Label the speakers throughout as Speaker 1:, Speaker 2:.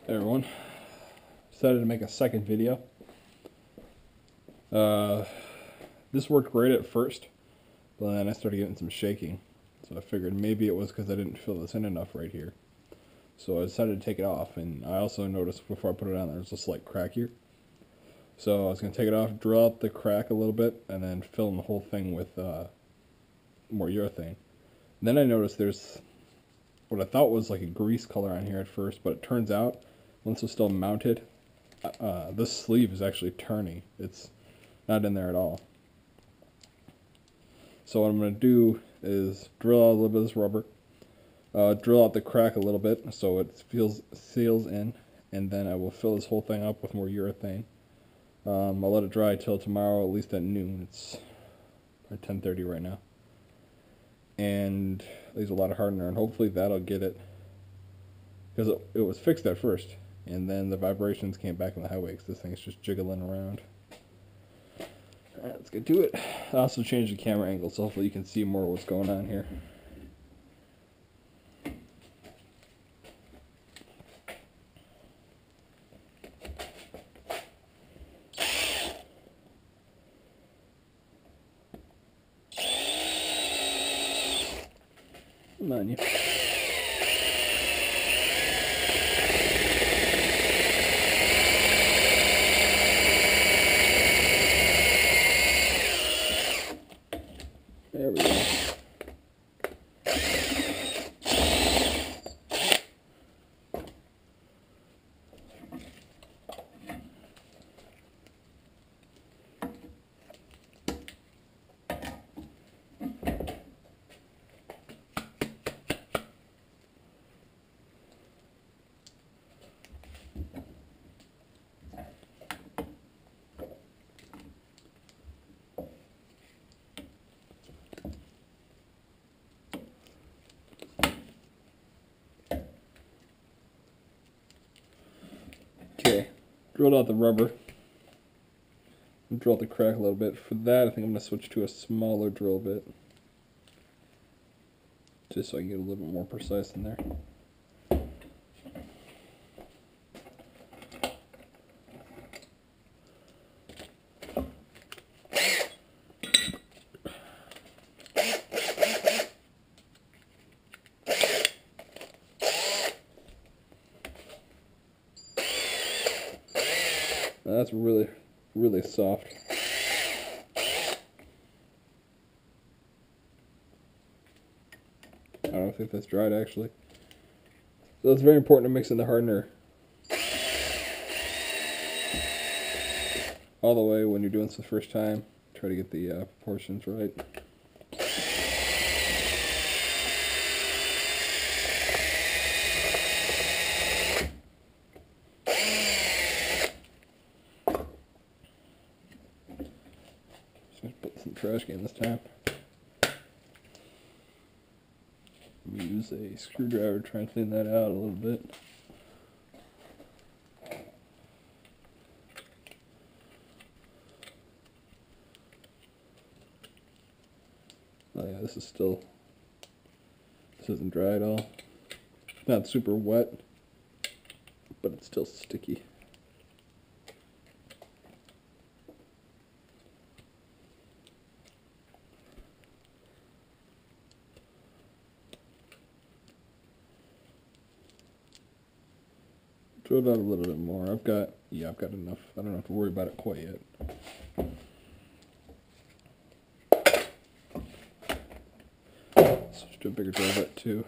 Speaker 1: Hey everyone, decided to make a second video. Uh, this worked great at first, but then I started getting some shaking. So I figured maybe it was because I didn't fill this in enough right here. So I decided to take it off, and I also noticed before I put it on there's a slight crack here. So I was going to take it off, drill out the crack a little bit, and then fill in the whole thing with more urethane. And then I noticed there's what I thought was like a grease color on here at first, but it turns out once it's still mounted, this sleeve is actually turning. It's not in there at all. So what I'm going to do is drill out a little bit of this rubber, drill out the crack a little bit so it seals in, and then I will fill this whole thing up with more urethane. I'll let it dry till tomorrow, at least at noon. It's 10:30 right now. And there's a lot of hardener, and hopefully that'll get it, because it was fixed at first, and then the vibrations came back on the highway because this thing's just jiggling around. Alright, let's get to it. I also changed the camera angle, so hopefully you can see more of what's going on here. Come on, you. There we go. Okay, drilled out the rubber. Drill out the crack a little bit. For that, I think I'm going to switch to a smaller drill bit, just so I can get a little bit more precise in there. That's really, really soft. I don't think that's dried actually. So it's very important to mix in the hardener all the way when you're doing this the first time. Try to get the proportions right. Just put some trash can this time. Use a screwdriver to try and clean that out a little bit. Oh yeah, this isn't dry at all. Not super wet, but it's still sticky. Drill it out a little bit more. I've got enough. I don't have to worry about it quite yet. Switch to a bigger drill bit too.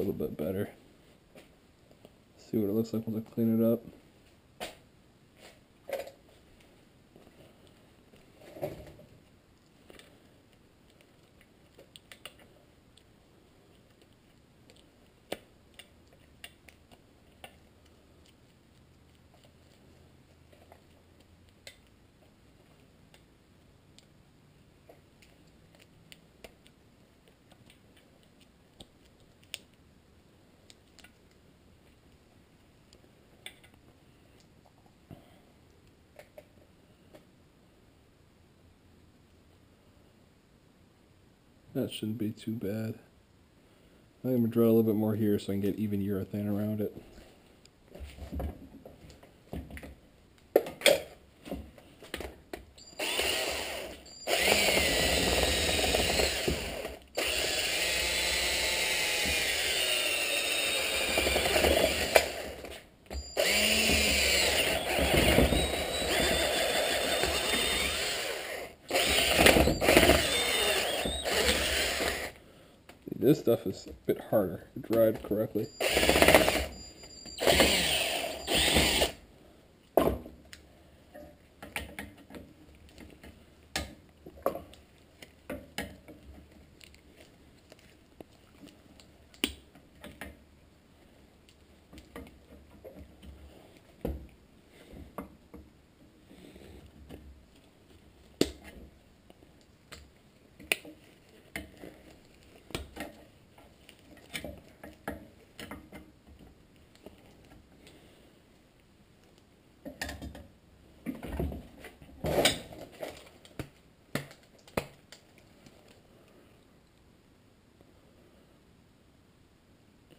Speaker 1: little bit better. See what it looks like once I clean it up. That shouldn't be too bad. I'm going to draw a little bit more here so I can get even urethane around it. This stuff is a bit harder to drive correctly.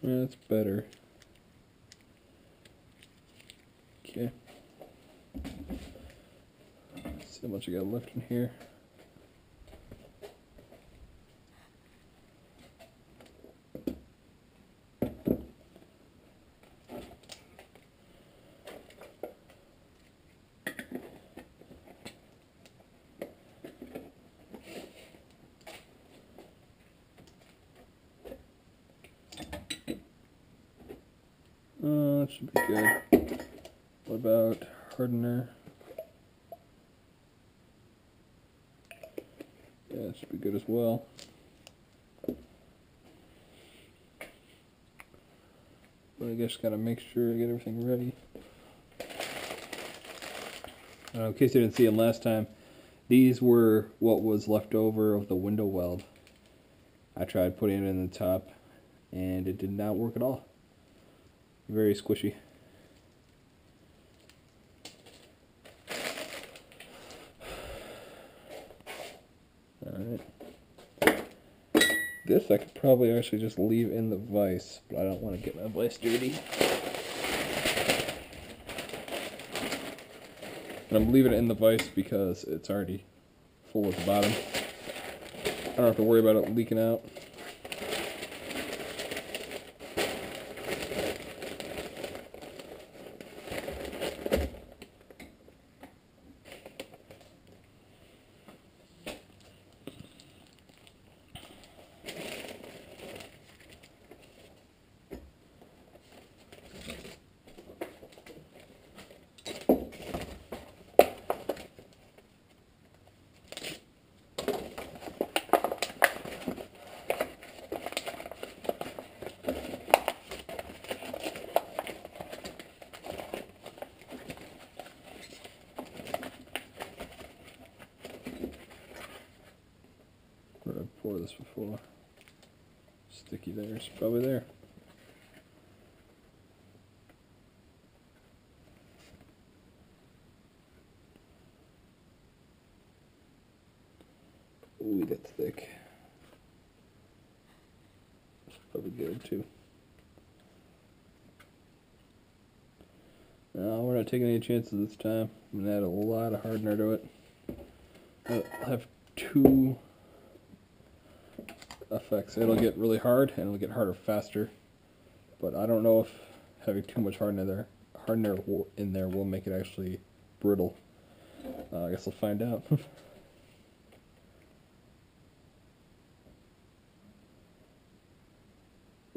Speaker 1: That's better. Okay. Let's see how much I got left in here. That should be good. What about hardener? Yeah, that should be good as well. But I guess gotta make sure I get everything ready. In case you didn't see it last time, these were what was left over of the window weld. I tried putting it in the top and it did not work at all. Very squishy. Alright. This I could probably actually just leave in the vise, but I don't want to get my vise dirty. And I'm leaving it in the vise because it's already full at the bottom. I don't have to worry about it leaking out. Where did I pour this before? Sticky there, it's probably there. Ooh, that's thick. That's probably good too. No, we're not taking any chances this time. I'm gonna add a lot of hardener to it. I'll have two effects. It'll get really hard and it'll get harder faster. But I don't know if having too much hardener in there will make it actually brittle. I guess I'll find out.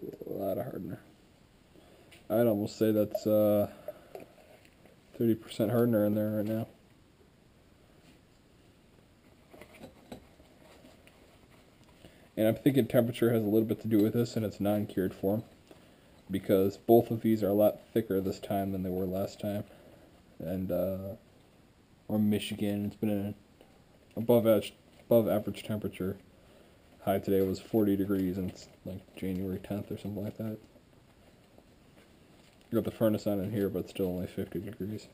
Speaker 1: A lot of I'd almost say that's 30% hardener in there right now. And I'm thinking temperature has a little bit to do with this in its non-cured form, because both of these are a lot thicker this time than they were last time. And or Michigan, it's been an above average temperature. High today was 40 degrees, and it's like January 10th or something like that. Got the furnace on in here, but it's still only 50 degrees.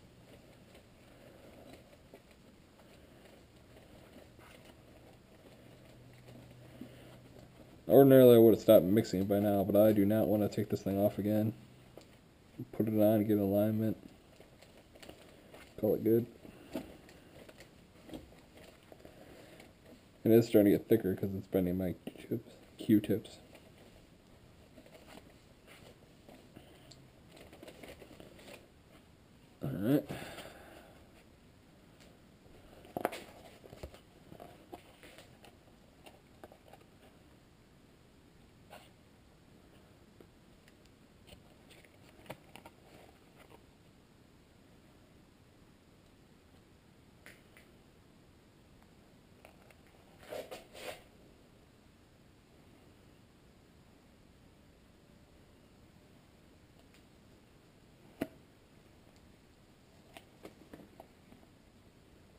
Speaker 1: Ordinarily I would have stopped mixing it by now, but I do not want to take this thing off again. Put it on, get alignment, call it good. It is starting to get thicker because it's bending my Q-tips. Alright.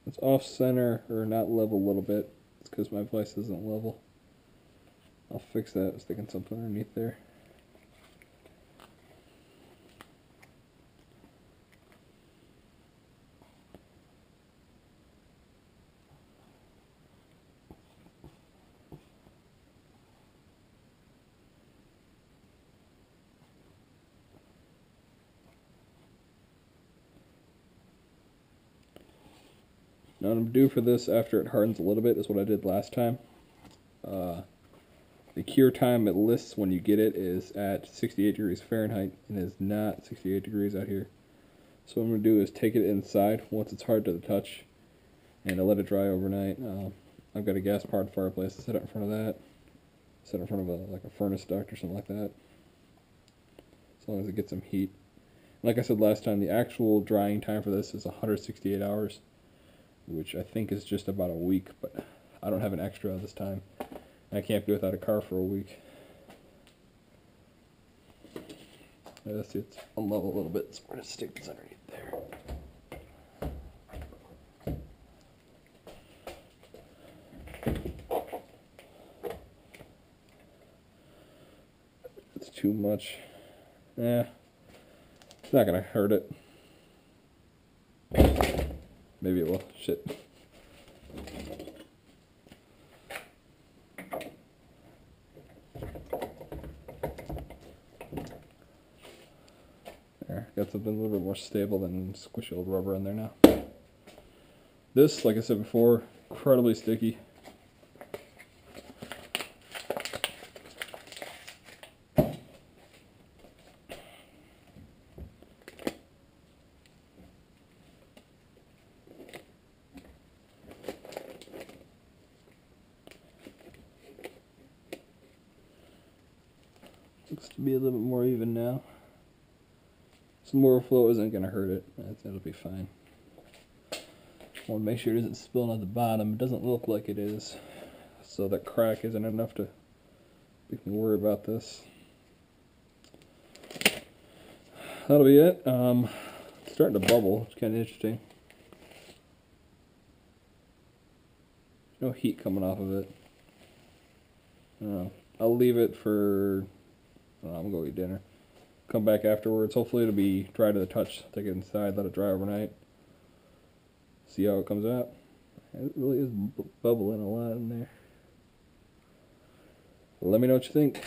Speaker 1: It's off center or not level a little bit. It's because my vise isn't level. I'll fix that, sticking something underneath there. Now what I'm due for this after it hardens a little bit is what I did last time. The cure time it lists when you get it is at 68 degrees Fahrenheit, and is not 68 degrees out here. So what I'm going to do is take it inside once it's hard to the touch, and I'll let it dry overnight. I've got a gas-powered fireplace to set it in front of that. Set it in front of like a furnace duct or something like that. As long as it gets some heat. Like I said last time, the actual drying time for this is 168 hours, which I think is just about a week, but I don't have an extra this time. I can't be without a car for a week. Let's see, it's unlevel a little bit, so we're going to stick this underneath there. It's too much. It's not going to hurt it. Maybe it will. Shit. There, got something a little bit more stable than squishy old rubber in there now. This, like I said before, incredibly sticky. Looks to be a little bit more even now. Some overflow isn't going to hurt it. It'll be fine. Want to make sure it isn't spilling at the bottom. It doesn't look like it is. So that crack isn't enough to make me worry about this. That'll be it. It's starting to bubble. It's kind of interesting. No heat coming off of it. I'll leave it for... I'm going to go eat dinner. Come back afterwards. Hopefully it'll be dry to the touch. Take it inside, let it dry overnight. See how it comes out. It really is bubbling a lot in there. Let me know what you think.